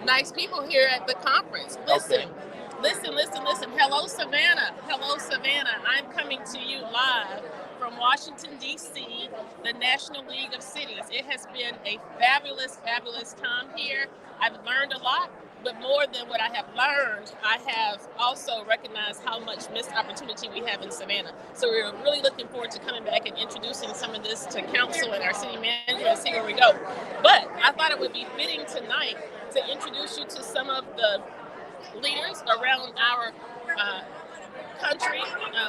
nice people here at the conference. Listen, Okay. listen. Hello, Savannah. Hello, Savannah. I'm coming to you live from Washington, D.C., the National League of Cities. It has been a fabulous time here. I've learned a lot, but more than what I have learned, I have also recognized how much missed opportunity we have in Savannah. So we're really looking forward to coming back and introducing some of this to council and our city manager and see where we go. But I thought it would be fitting tonight to introduce you to some of the leaders around our uh, country.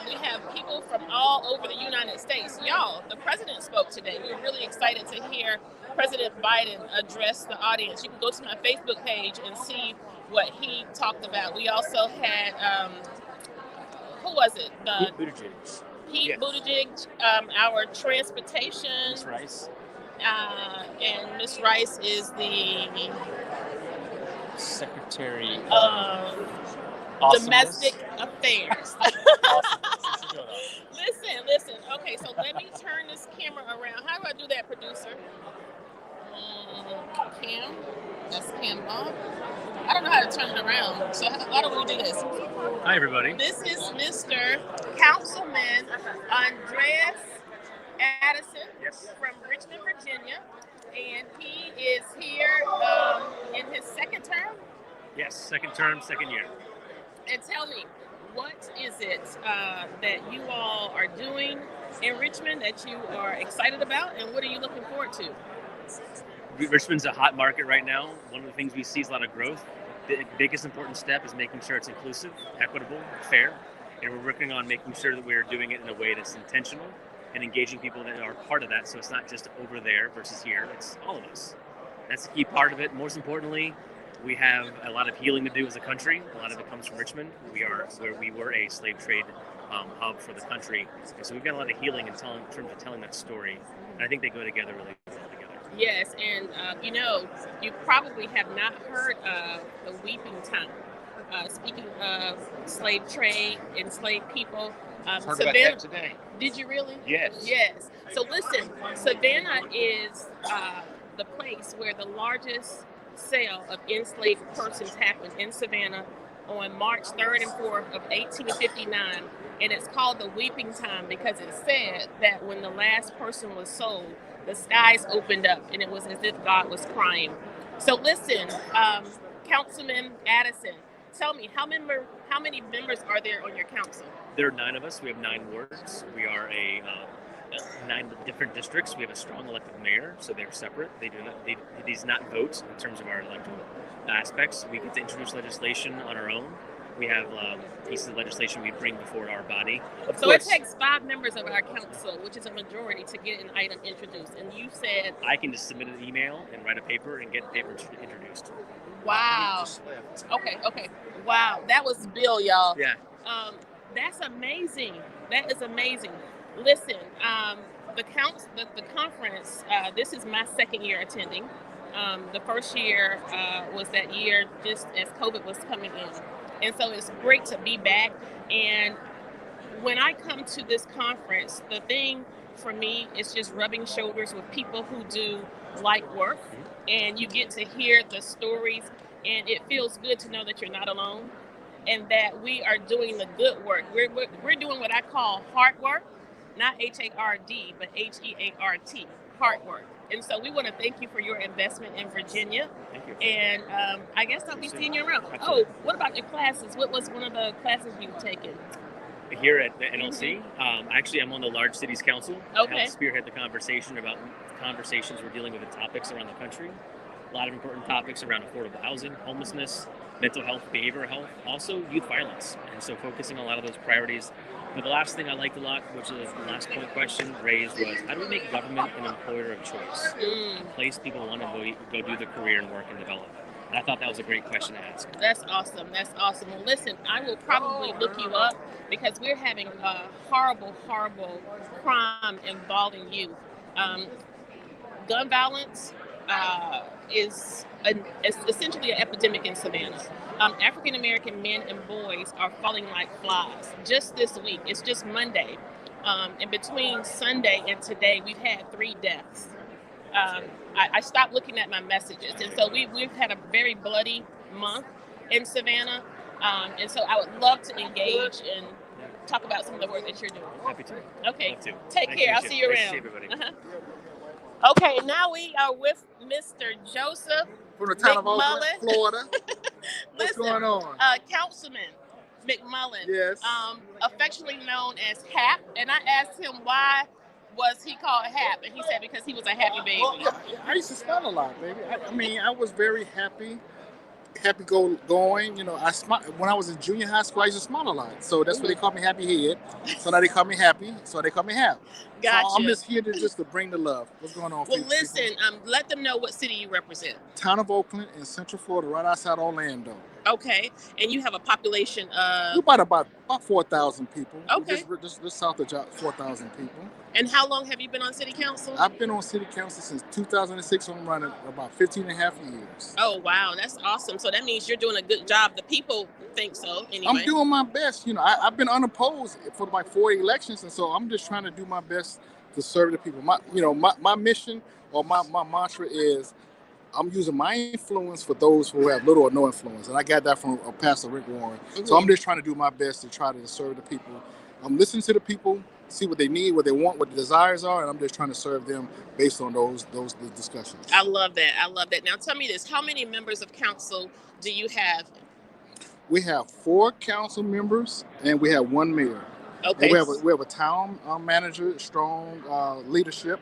We have people from all over the United States. Y'all, the president spoke today. We were really excited to hear President Biden address the audience. You can go to my Facebook page and see what he talked about. We also had, who was it? Pete Yes. Buttigieg, our transportation. Ms. Rice. And Ms. Rice is the Secretary of Domestic Affairs. Listen. Okay, so let me turn this camera around. How do I do that, producer? Cam. That's Cam Bob. I don't know how to turn it around. So how do we do this? Hi, everybody. This is Mr. Councilman Andreas Addison from Richmond, Virginia. And he is here in his second term. Yes, second term, second year. And tell me, what is it that you all are doing in Richmond that you are excited about, and what are you looking forward to? Richmond's a hot market right now. One of the things we see is a lot of growth. The biggest important step is making sure it's inclusive, equitable, fair, and we're working on making sure that we're doing it in a way that's intentional and engaging people that are part of that, so it's not just over there versus here, it's all of us. That's the key part of it. Most importantly, we have a lot of healing to do as a country. A lot of it comes from Richmond. We were a slave trade hub for the country, and so we've got a lot of healing in terms of telling that story, and I think they go together really well together. Yes, and you probably have not heard of the Weeping Time. Speaking of slave trade, enslaved people, Heard Savannah, about that today. did you really? Yes. Yes. So listen, Savannah is the place where the largest sale of enslaved persons happened in Savannah on March 3rd and 4th of 1859. And it's called the Weeping Time because it said that when the last person was sold, the skies opened up and it was as if God was crying. So listen, Councilman Addison, tell me, how many members are there on your council? There are 9 of us. We have 9 wards. We are 9 different districts. We have a strong elected mayor, so they're separate. These not vote in terms of our electoral aspects. We get to introduce legislation on our own. We have pieces of legislation we bring before our body. Of So course, it takes 5 members of our council, which is a majority, to get an item introduced. And you said, I can just submit an email and write a paper and get the paper introduced. wow. Just left. Okay. Wow. That was Bill, y'all. Yeah. That's amazing. That is amazing. Listen, the conference, this is my second year attending. The first year was that year just as COVID was coming in. And so it's great to be back. And when I come to this conference, the thing for me is just rubbing shoulders with people who do like work. And you get to hear the stories. And it feels good to know that you're not alone and that we are doing the good work. We're doing what I call hard work, not HARD, but HEART, hard work. And so we want to thank you for your investment in Virginia. Thank you. And I guess I'll be seeing you around. Absolutely. Oh, what about your classes? What was one of the classes you've taken? Here at the NLC, actually, I'm on the Large Cities Council. Okay. I help spearhead the conversation about conversations we're dealing with the topics around the country. A lot of important topics around affordable housing, homelessness, mental health, behavioral health, also youth violence. And so focusing on a lot of those priorities. But the last thing I liked a lot, which is the last point question raised, was how do we make government an employer of choice? A place people want to go do their career and work and develop. And I thought that was a great question to ask. That's awesome. Well, listen, I will probably look you up because we're having a horrible crime involving youth. Gun violence is essentially an epidemic in Savannah. African American men and boys are falling like flies. Just this week, it's just Monday, and between Sunday and today, we've had 3 deaths. I stopped looking at my messages. And so we've had a very bloody month in Savannah. And so I would love to engage and talk about some of the work that you're doing. Happy to. Okay. Love to. Take Nice care. to I'll meet see you Nice to around. see everybody. Okay, now we are with Mr. Joseph From the town of McMullen. Oakland, Florida. What's Listen, going on? Councilman McMullen, Yes. affectionately known as Hap, and I asked him why was he called Hap, and he said because he was a happy baby. Yeah, I used to smile a lot, baby. I mean, I was very happy going. You know, when I was in junior high school, I used to smile a lot. So that's why they called me Happy Head. So now they call me Happy. So they call me Hap. Gotcha. So I'm just here to bring the love. What's going on? Well, listen, let them know what city you represent. Town of Oakland in Central Florida, right outside Orlando. Okay, and you have a population of We're about 4,000 people. Okay. Just south of 4,000 people. And how long have you been on city council? I've been on city council since 2006. So I'm running about 15 and a half years. Oh, wow. That's awesome. So that means you're doing a good job. The people think so anyway. I'm doing my best. You know, I've been unopposed for like 4 elections. And so I'm just trying to do my best to serve the people. My mission or my mantra is I'm using my influence for those who have little or no influence. And I got that from Pastor Rick Warren. Mm-hmm. So I'm just trying to do my best to try to serve the people. I'm listening to the people, see what they need, what they want, what the desires are, and I'm just trying to serve them based on those discussions. I love that. I love that. Now tell me this, how many members of council do you have? We have 4 council members and we have 1 mayor. Okay. And we have a town manager, strong leadership,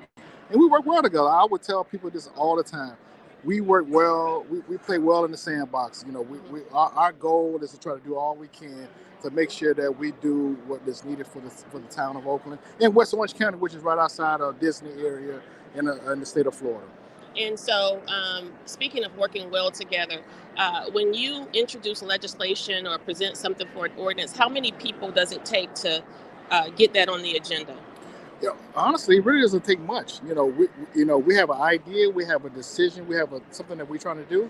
and we work well together. I would tell people this all the time. We work well. We play well in the sandbox. You know, our goal is to try to do all we can to make sure that we do what is needed for the town of Oakland and West Orange County, which is right outside of Disney area in the state of Florida. And so, speaking of working well together, when you introduce legislation or present something for an ordinance, how many people does it take to get that on the agenda? You know, honestly, it really doesn't take much. You know, we have an idea, we have a decision, we have something that we're trying to do.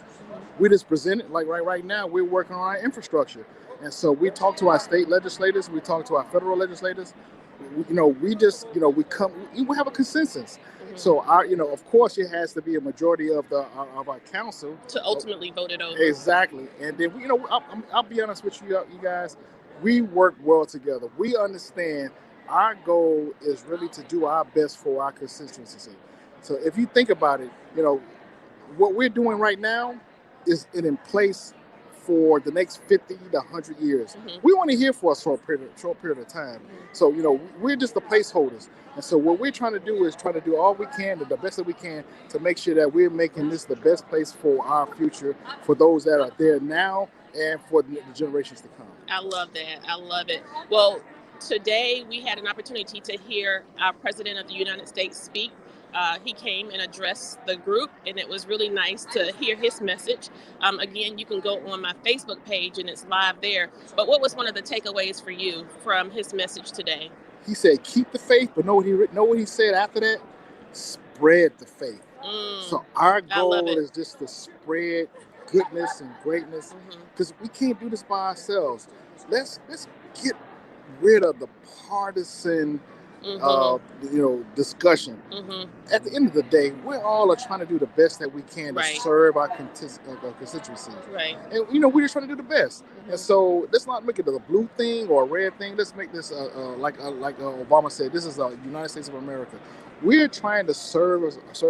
We just present it. Like right now, we're working on our infrastructure, and so we talk to our state legislators, we talk to our federal legislators. We have a consensus. Mm-hmm. So of course, it has to be a majority of our council to ultimately vote it over. Exactly, and then I'll be honest with you guys. We work well together. We understand. Our goal is really to do our best for our constituency. So if you think about it, what we're doing right now is in place for the next 50 to 100 years. Mm-hmm. We want to hear for a short period of time. Mm-hmm. So, we're just the placeholders. And so what we're trying to do is try to do all we can, the best that we can, to make sure that we're making this the best place for our future, for those that are there now and for the generations to come. I love that. I love it. Well, today, we had an opportunity to hear our President of the United States speak. He came and addressed the group, and it was really nice to hear his message. Again, you can go on my Facebook page, and it's live there. But what was one of the takeaways for you from his message today? He said, keep the faith, but know what he said after that? Spread the faith. So our goal is just to spread goodness and greatness, because we can't do this by ourselves. Let's get rid of the partisan discussion. Mm-hmm. At the end of the day, we're all trying to do the best that we can to serve our constituencies. Right. And we're just trying to do the best. Mm-hmm. And so let's not make it a blue thing or a red thing. Let's make this like Obama said, this is the United States of America. We're trying to serve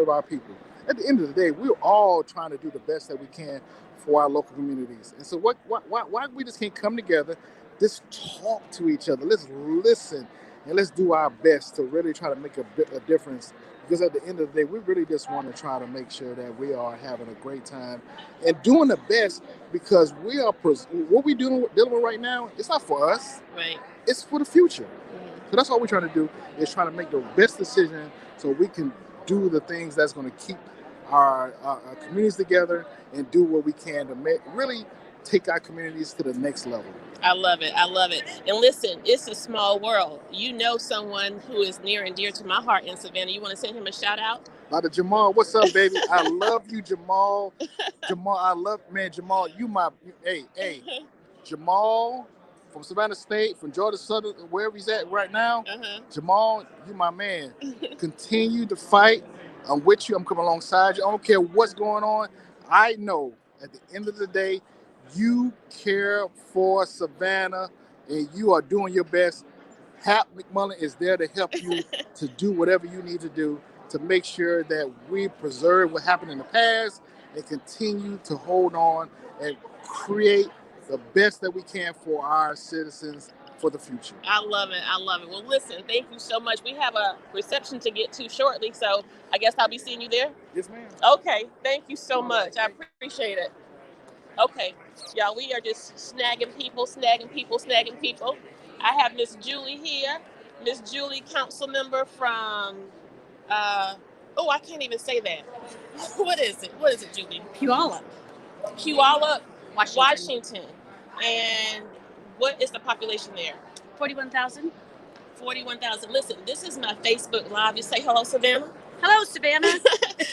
our people. At the end of the day, we're all trying to do the best that we can for our local communities. And so why we just can't come together, just talk to each other. Let's listen and let's do our best to really try to make a difference. Because at the end of the day, we really just want to try to make sure that we are having a great time and doing the best, because we are what we're dealing with right now. It's not for us. Right. It's for the future. Mm-hmm. So that's all we're trying to do, is trying to make the best decision so we can do the things that's going to keep our communities together and do what we can to really take our communities to the next level. I love it. I love it. And listen, it's a small world. You know someone who is near and dear to my heart in Savannah. You want to send him a shout out? Dr. Jamal, what's up, baby? I love you, Jamal. Jamal, you Jamal from Savannah State, from Georgia Southern, wherever he's at right now. Jamal, you my man. Continue to fight. I'm with you. I'm coming alongside you. I don't care what's going on. I know at the end of the day, you care for Savannah and you are doing your best. Hap McMullen is there to help you to do whatever you need to do to make sure that we preserve what happened in the past and continue to hold on and create the best that we can for our citizens for the future. I love it. I love it. Well, listen, thank you so much. We have a reception to get to shortly, so I guess I'll be seeing you there. Yes, ma'am. Okay. Thank you so much. I appreciate it. Okay. Y'all, we are just snagging people. I have Miss Julie here. Miss Julie, council member from, I can't even say that. What is it, Julie? Puyallup, Washington. And what is the population there? 41,000. 41,000. Listen, this is my Facebook Live. You say hello, Savannah. Hello, Savannah.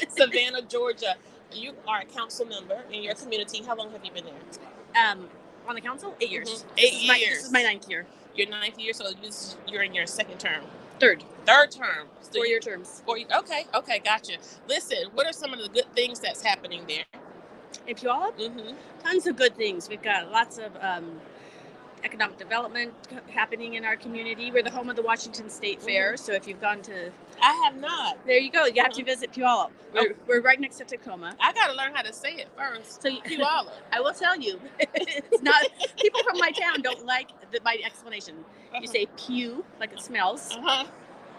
Savannah, Georgia. You are a council member in your community. How long have you been there? On the council, 8 years. 8 years. This is my 9th year. Your 9th year, so you're in your second term. Third term. So 4-year terms. Okay, gotcha. Listen, what are some of the good things that's happening there? In Puyallup, tons of good things. We've got lots of economic development happening in our community. We're the home of the Washington State Fair, so if you've gone to... I have not. There you go. You have to visit Puyallup. We're right next to Tacoma. I got to learn how to say it first. So Puyallup. I will tell you. It's not... People from my town don't like my explanation. You say pew, like it smells,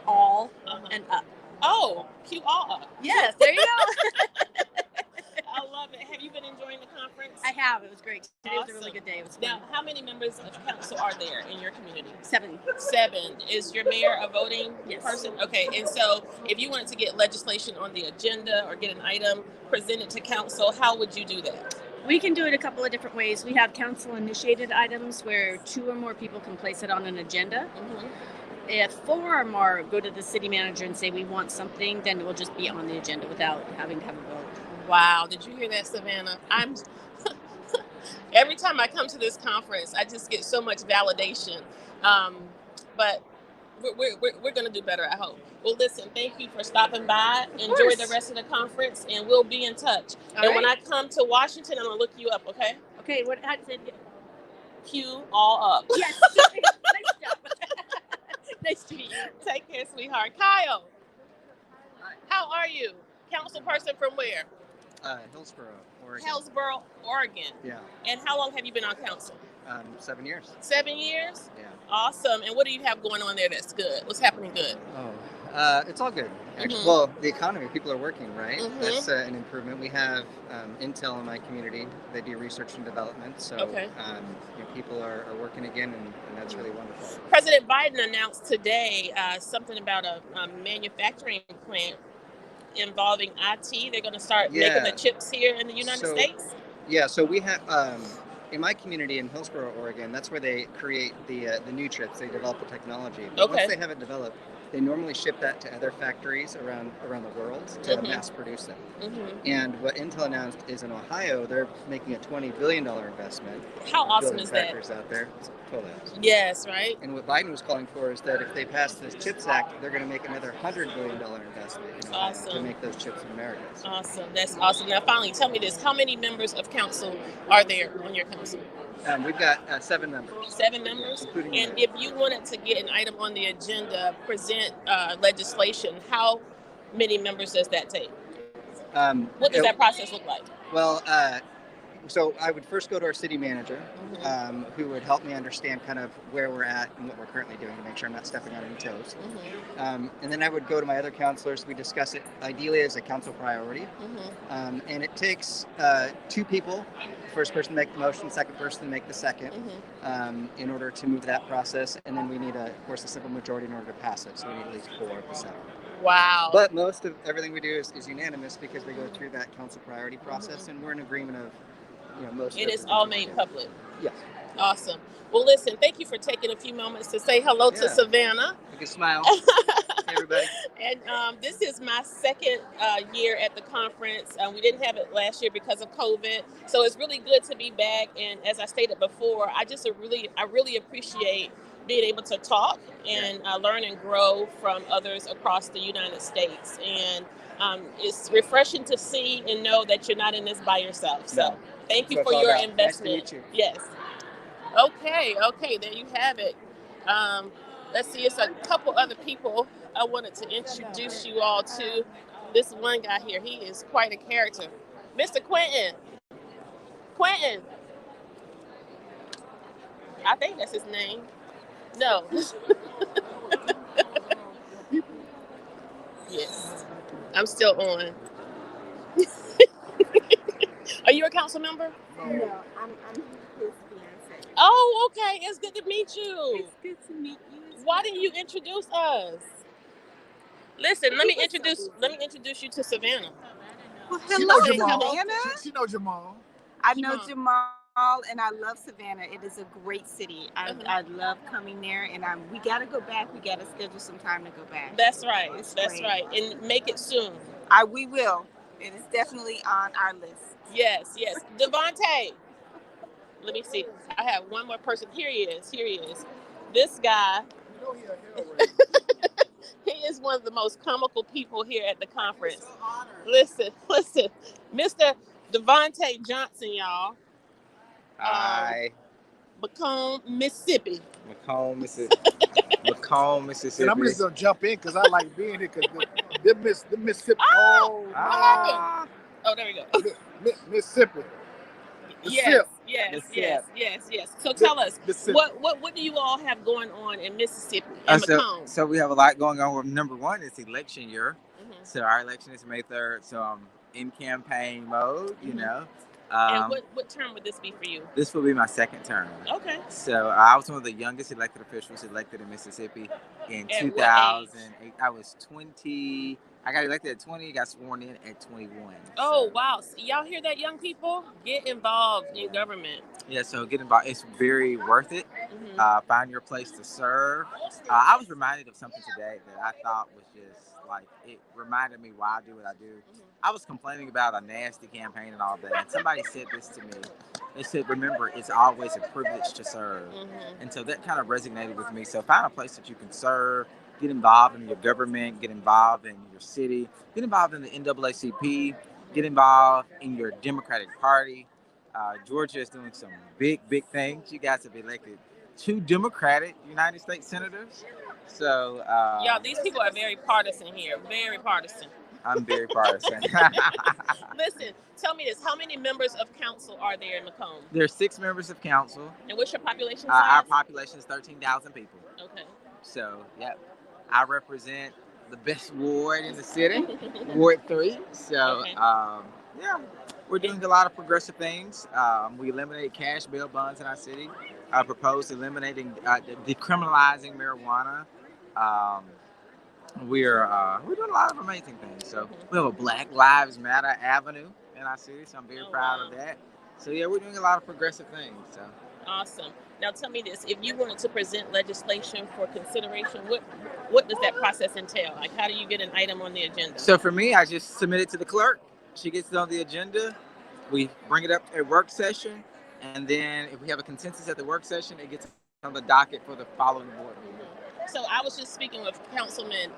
all, and up. Oh, Puyallup. Yes, there you go. I love it. Have you been enjoying the conference? I have. It was great. Today Awesome. was a really good day. It was fun. Now, how many members of council are there in your community? 7. 7. Is your mayor a voting Yes. person? Okay, and so if you wanted to get legislation on the agenda or get an item presented to council, how would you do that? We can do it a couple of different ways. We have council-initiated items where 2 or more people can place it on an agenda. If 4 or more go to the city manager and say we want something, then it will just be on the agenda without having to have a vote. Wow, did you hear that, Savannah? Every time I come to this conference, I just get so much validation. But we're going to do better, I hope. Well, listen, thank you for stopping by. Enjoy the rest of the conference, and we'll be in touch. When I come to Washington, I'm going to look you up, okay? Okay, how did it? Pew all up. Yes. Nice job. Nice to meet you. Take care, sweetheart. Kyle. Hi. How are you? Council person from where? Hillsboro, Oregon. Hillsboro, Oregon. Yeah. And how long have you been on council? 7 years. 7 years? Yeah. Awesome. And what do you have going on there that's good? What's happening good? It's all good, actually. Well, the economy, people are working, right? That's an improvement. We have Intel in my community. They do research and development, so people are working again, and that's really wonderful. President Biden announced today something about a manufacturing plant involving IT. They're going to start making the chips here in the United States? Yeah, so we have, in my community in Hillsboro, Oregon, that's where they create the new chips. They develop the technology. But once they have it developed, they normally ship that to other factories around the world to mass produce them. And what Intel announced is in Ohio, they're making a $20 billion investment. How awesome is that? Factories out there. It's totally awesome. Yes, right? And what Biden was calling for is that if they pass this CHIPS Act, they're going to make another $100 billion investment in Ohio to make those chips in America. Awesome. That's awesome. Now, finally, tell me this. How many members of council are there on your council? We've got 7 members. 7 members? And if you wanted to get an item on the agenda, present legislation, how many members does that take? What does that process look like? Well, so I would first go to our city manager, who would help me understand kind of where we're at and what we're currently doing to make sure I'm not stepping on any toes. And then I would go to my other councilors. We discuss it ideally as a council priority. And it takes 2 people, first person to make the motion, second person to make the second, in order to move that process. And then we need, of course, a simple majority in order to pass it. So we need at least 4 of the 7. Wow. But most of everything we do is unanimous because we go through that council priority process, and we're in agreement of most. It is all made public. Yes. Awesome. Well, listen, thank you for taking a few moments to say hello to Savannah. You can smile. Hey, everybody. And this is my second year at the conference. We didn't have it last year because of COVID. So it's really good to be back. And as I stated before, I really appreciate being able to talk and learn and grow from others across the United States. And It's refreshing to see and know that you're not in this by yourself. So No. thank you That's for what it's your all about. Nice to investment. meet you. Yes. Okay, there you have it. Let's see, it's a couple other people I wanted to introduce you all to. This one guy here, he is quite a character. Mr. Quentin. Quentin. I think that's his name. No. Yes. I'm still on. Are you a council member? No, I'm his fiance. Oh, okay. It's good to meet you. It's good to meet you. Why didn't you introduce us? Listen, let me introduce you to Savannah. Well, She knows hello, Jamal. Savannah. She knows Jamal. I know Jamal, and I love Savannah. It is a great city. I love coming there, and we got to go back. We got to schedule some time to go back. That's right. It's That's great. right. And make it soon. We will. It is definitely on our list. Yes. Devontae. Let me see. I have one more person. Here he is. This guy. You know he a hero raiser. He is one of the most comical people here at the conference. Listen. Mr. Devontae Johnson, y'all. Hi. Macomb, Mississippi. Macomb, Mississippi. Macomb, Mississippi. And I'm just gonna jump in because I like being here because the Mississippi. Oh, Oh, what happened? Oh, there we go. Mississippi. The sip. Yes. So tell us, the sip. what do you all have going on in Mississippi and Macomb? So we have a lot going on. Number one, it's election year. Mhm. So our election is May 3rd. So I'm in campaign mode, you know. And what term would this be for you? This will be my second term. Okay. So I was one of the youngest elected officials elected in Mississippi in At 2008. I was 20. I got elected at 20, got sworn in at 21. Oh, So, wow. So y'all hear that, young people? Get involved in government. yeah, so get involved. It's very worth it. Mhm. Find your place to serve. I was reminded of something today that I thought was just like, it reminded me why I do what I do. I was complaining about a nasty campaign and all that, and somebody said this to me. They said, remember, it's always a privilege to serve. Mhm. And so that kind of resonated with me. So find a place that you can serve, get involved in your government, get involved in your city, get involved in the NAACP, get involved in your Democratic Party. Georgia is doing some big things. You guys have elected 2 Democratic United States senators. So Y'all, these people are very partisan here. Very partisan. I'm very partisan. Listen, tell me this. How many members of council are there in Macomb? There are 6 members of council. And what's your population Our size? population is 13,000 people. Okay. So, yep. I represent the best ward in the city, Ward 3. So, Okay. Yeah, we're doing a lot of progressive things. We eliminated cash bail bonds in our city. I proposed eliminating, decriminalizing marijuana. We're doing a lot of amazing things. So we have a Black Lives Matter Avenue in our city, so I'm very proud of that. So yeah, we're doing a lot of progressive things. So Awesome. Now tell me this: if you wanted to present legislation for consideration, what does that process entail? Like, how do you get an item on the agenda? So for me, I just submit it to the clerk. She gets it on the agenda. We bring it up at work session, and then if we have a consensus at the work session, it gets on the docket for the following board. So I was just speaking with Councilman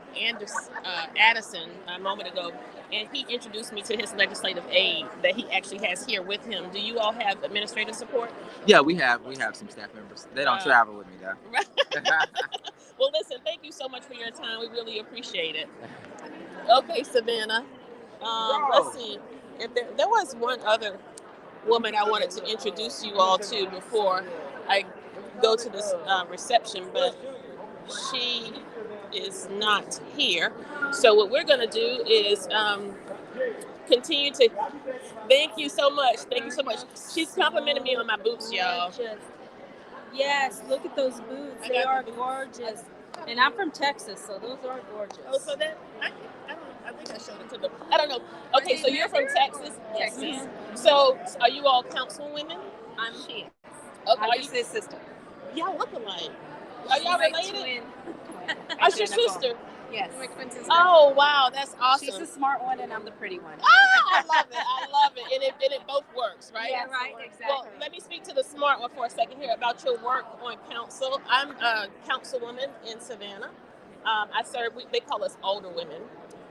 Addison a moment ago, and he introduced me to his legislative aide that he actually has here with him. Do you all have administrative support? Yeah, we have some staff members. They don't travel with me though. Well, listen, thank you so much for your time. We really appreciate it. Okay, Savannah. Let's see. If there was one other woman I wanted to introduce you all to before I go to this reception, but she is not here. So what we're going to do is continue to. Thank you so much. Thank you so much. She's complimenting me on my boots, y'all. Yes, look at those boots. They are gorgeous. And I'm from Texas, so those are gorgeous. Oh, so that I think I showed it to them. I don't know. Okay, so you're from Texas. Yes, ma'am. So are you all council women? I'm she. Okay, I'm are just you? his sister. Y'all look alike. Are y'all related? Twin. That's your sister. Yes. My twin sister. Oh wow, that's awesome. She's the smart one and I'm the pretty one. I love it. I love it. And it both works, right? Yeah, right, exactly. Well, let me speak to the smart one for a second here about your work on council. I'm a councilwoman in Savannah. I serve, they call us older women.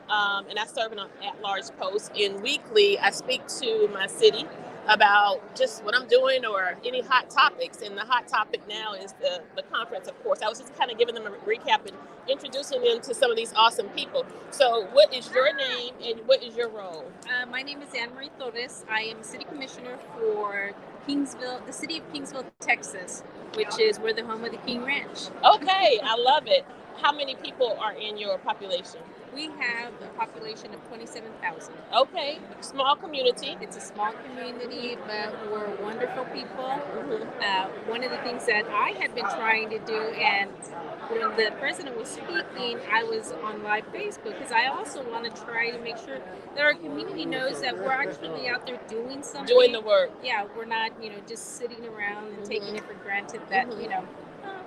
and I serve in an at-large post. And weekly, I speak to my city about just what I'm doing or any hot topics. And the hot topic now is the conference, of course. I was just kind of giving them a recap and introducing them to some of these awesome people. So what is your name and what is your role? My name is Anne Marie Torres. I am city commissioner for Kingsville, the city of Kingsville, Texas, which is where the home of the King Ranch. Okay, I love it. How many people are in your population? We have a population of 27,000. Okay, small community. It's a small community, but we're wonderful people. Mm-hmm. One of the things that I had been trying to do, and when the president was speaking, I was on live Facebook because I also want to try to make sure that our community knows that we're actually out there doing something. Doing the work. Yeah, we're not, just sitting around and taking it for granted that,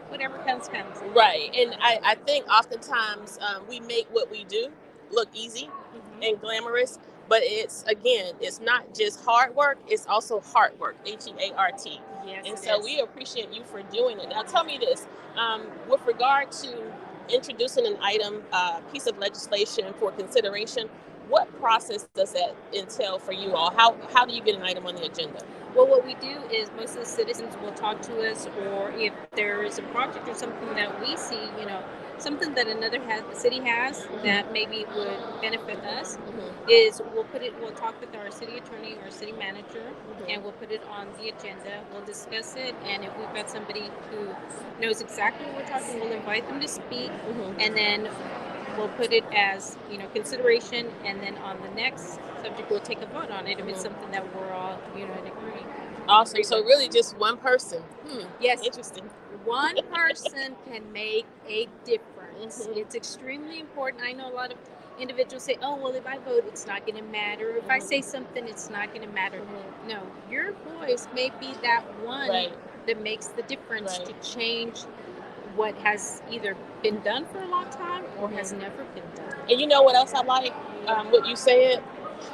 whatever comes. Right. And I think oftentimes we make what we do look easy and glamorous, but it's not just hard work, it's also hard work, HEART. Yes, and so we appreciate you for doing it. Now tell me this, with regard to introducing an item, piece of legislation for consideration, what process does that entail for you all? How do you get an item on the agenda? Well, what we do is most of the citizens will talk to us, or if there is a project or something that we see, something that another city has that maybe would benefit us, is we'll talk with our city attorney or city manager, and we'll put it on the agenda. We'll discuss it, and if we've got somebody who knows exactly what we're talking, we'll invite them to speak, and then we'll put it as consideration, and then on the next subject we'll take a vote on it if it's something that we're all in agreement. Awesome. So really just one person. Yes. Interesting. One person can make a difference. It's extremely important. I know a lot of individuals say, oh, well, if I vote, it's not going to matter. If I say something, it's not going to matter. No, your voice may be that one that makes the difference to change what has either been done for a long time or has never been done. And you know what else I like? What you said,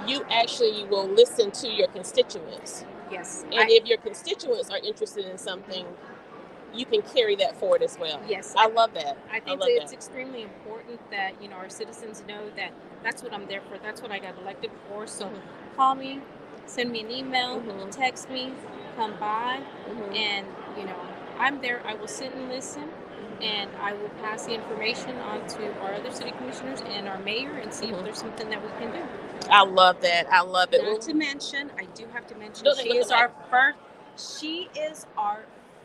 you actually will listen to your constituents. Yes. And if your constituents are interested in something, you can carry that forward as well. Yes. I love that. I think it's extremely important that, our citizens know that that's what I'm there for. That's what I got elected for. So call me, send me an email, text me, come by, and, I'm there. I will sit and listen. And I will pass the information on to our other city commissioners and our mayor and see if there's something that we can do. I love that. I love it. Not to mention, I do have to mention, No, she is our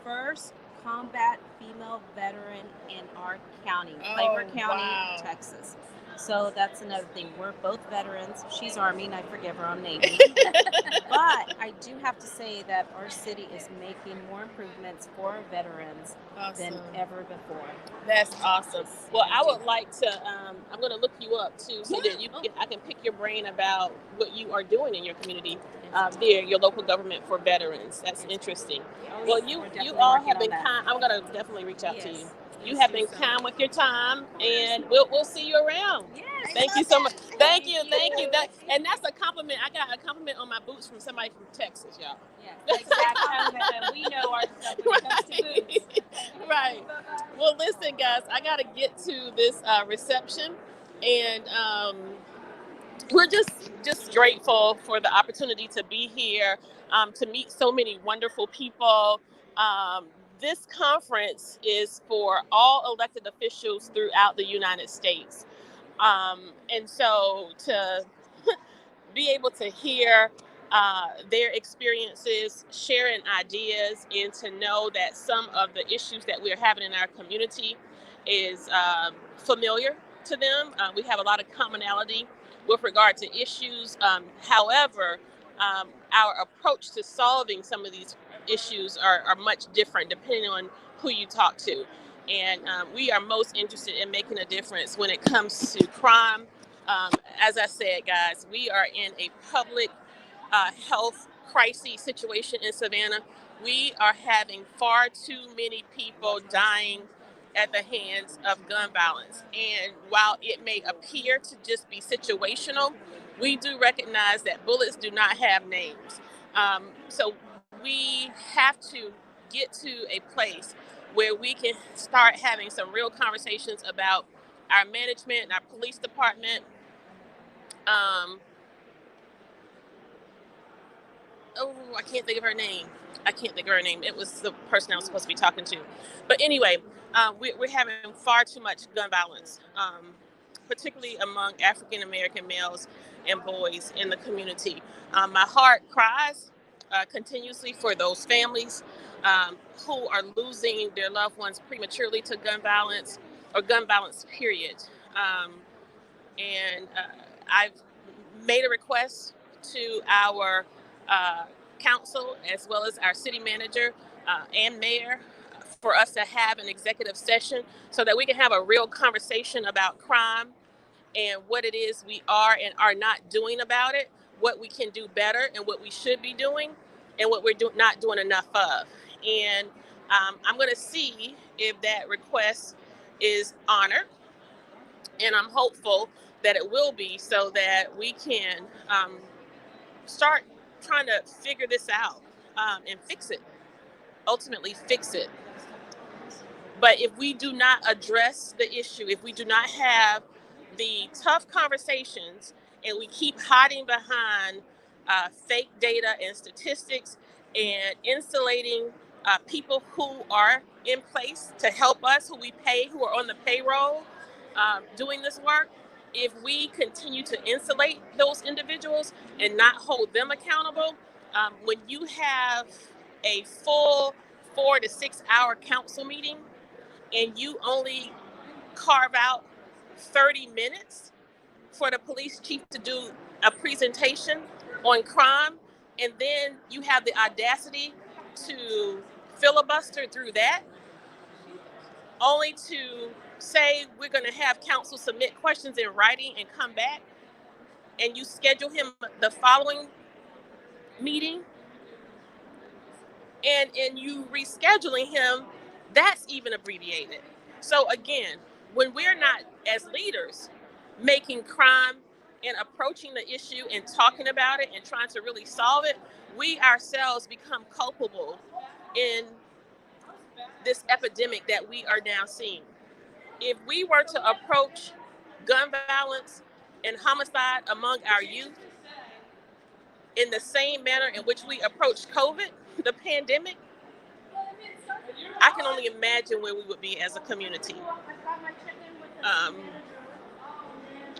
first combat female veteran in our county, Flavor County, Texas. So that's another thing. We're both veterans. She's Army, and I forgive her, I'm Navy. But I do have to say that our city is making more improvements for veterans than ever before. That's awesome. Well, I would like to, I'm going to look you up too, so that I can pick your brain about what you are doing in your community, there, your local government for veterans. That's interesting. Well, you all have been kind. I'm going to definitely reach out to you. You have been kind with your time, and we'll see you around. Yes. Thank you so much. Thank you. And that's a compliment. I got a compliment on my boots from somebody from Texas, y'all. Yeah, exactly. And we know our stuff when it comes to boots. Right. Well, listen, guys, I got to get to this reception, and we're just grateful for the opportunity to be here, to meet so many wonderful people. This conference is for all elected officials throughout the United States. And so to be able to hear their experiences, sharing ideas, and to know that some of the issues that we're having in our community is familiar to them. We have a lot of commonality with regard to issues. However, our approach to solving some of these issues are much different depending on who you talk to. And we are most interested in making a difference when it comes to crime. As I said, guys, we are in a public health crisis situation in Savannah. We are having far too many people dying at the hands of gun violence. And while it may appear to just be situational, we do recognize that bullets do not have names. So we have to get to a place where we can start having some real conversations about our management and our police department, Oh, I can't think of her name. It was the person I was supposed to be talking to. But anyway, we're having far too much gun violence, particularly among African American males and boys in the community. My heart cries continuously for those families who are losing their loved ones prematurely to gun violence or gun violence, period. And I've made a request to our council as well as our city manager and mayor for us to have an executive session so that we can have a real conversation about crime and what it is we are and are not doing about it, what we can do better and what we should be doing, and what we're not doing enough of. And I'm going to see if that request is honored, and I'm hopeful that it will be, so that we can start trying to figure this out and fix it, ultimately fix it. But if we do not address the issue, if we do not have the tough conversations and we keep hiding behind fake data and statistics and insulating people who are in place to help us, who we pay, who are on the payroll doing this work, if we continue to insulate those individuals and not hold them accountable, when you have a full 4 to 6 hour council meeting and you only carve out 30 minutes for the police chief to do a presentation on crime, and then you have the audacity to filibuster through that, only to say we're going to have council submit questions in writing and come back, and you schedule him the following meeting, and in you rescheduling him, that's even abbreviated. So again, when we're not, as leaders, making crime and approaching the issue and talking about it and trying to really solve it, we ourselves become culpable in this epidemic that we are now seeing. If we were to approach gun violence and homicide among our youth in the same manner in which we approached COVID, the pandemic, I can only imagine where we would be as a community.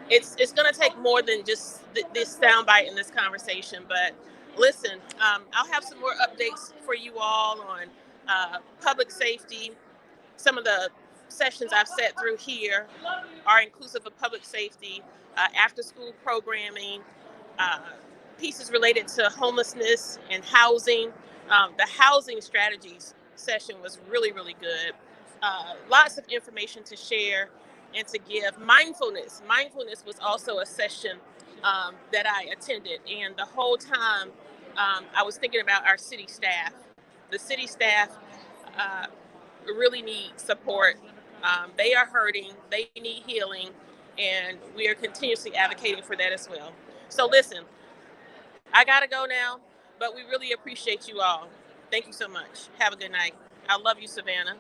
It's going to take more than just this soundbite in this conversation. But listen, I'll have some more updates for you all on public safety. Some of the sessions I've sat through here are inclusive of public safety, after school programming, pieces related to homelessness and housing. The housing strategies session was really, really good. Lots of information to share and to give. Mindfulness was also a session that I attended, and the whole time I was thinking about our city staff. The city staff really need support. They are hurting, they need healing, and we are continuously advocating for that as well. So listen, I gotta go now, but we really appreciate you all. Thank you so much. Have a good night. I love you, Savannah.